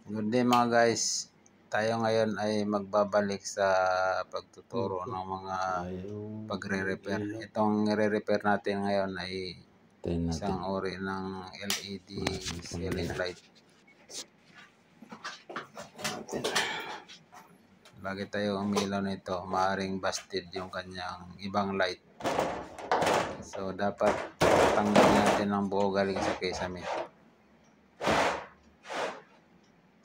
Good day mga guys. Tayo ngayon ay magbabalik sa pagtuturo ng mga pagre-repair. Itong i-repair natin ngayon ay isang uri ng LED ceiling light. Bago tayo umilaw nito, maaaring busted yung kanyang ibang light. So dapat tanggalin natin ang buo galing sa kisame.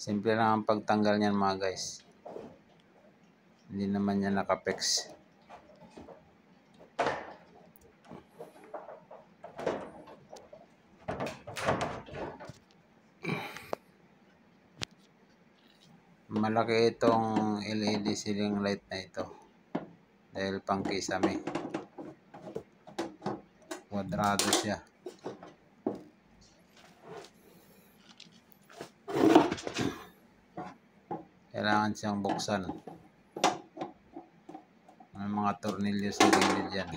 Simple lang ang pagtanggal niyan mga guys. Hindi naman yan nakapex. Malaki itong LED ceiling light na ito. Dahil pang kisame. Kwadrado siya. Kailangan siyang buksan. May mga tornilyo sa gilid yan.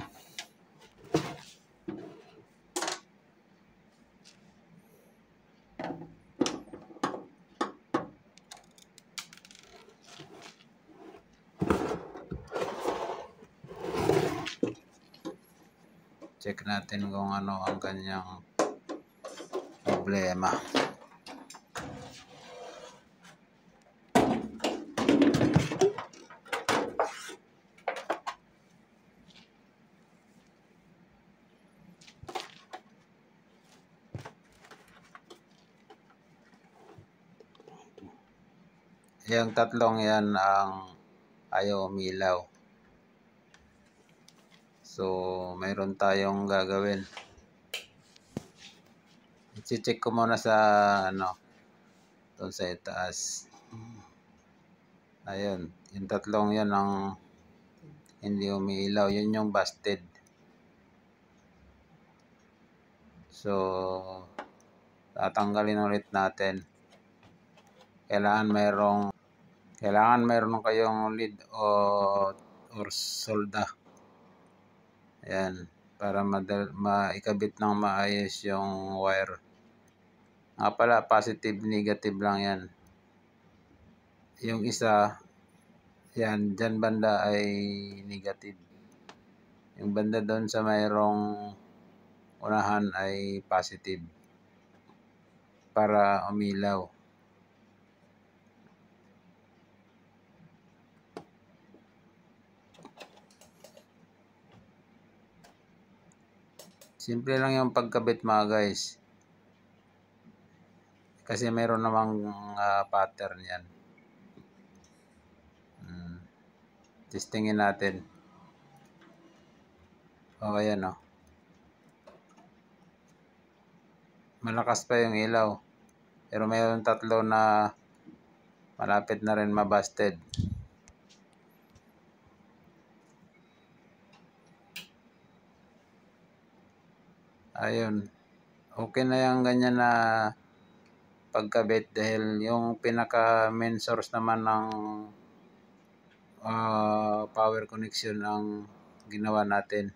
Check natin kung ano ang kanyang problema. Yung tatlong yan ang ayaw umilaw. So, mayroon tayong gagawin. I-check ko muna sa doon sa itaas. Ayun, yung tatlong yan ang hindi umiilaw. Yun yung busted. So, tatanggalin ulit natin. Kailangan mayroon kayong lead or solda. Ayan, para maikabit ng maayos yung wire. Nga pala, positive, negative lang yan. Yung isa, yan, dyan banda ay negative. Yung banda doon sa mayroong unahan ay positive. Para umilaw. Simple lang yung pagkabit mga guys. Kasi mayroon namang pattern yan. Testingin natin. O ayan o. Malakas pa yung ilaw. Pero mayroon tatlo na malapit na rin mabusted. Ayun. Okay na yung ganyan na pagkabit dahil yung pinaka main source naman ng power connection ang ginawa natin.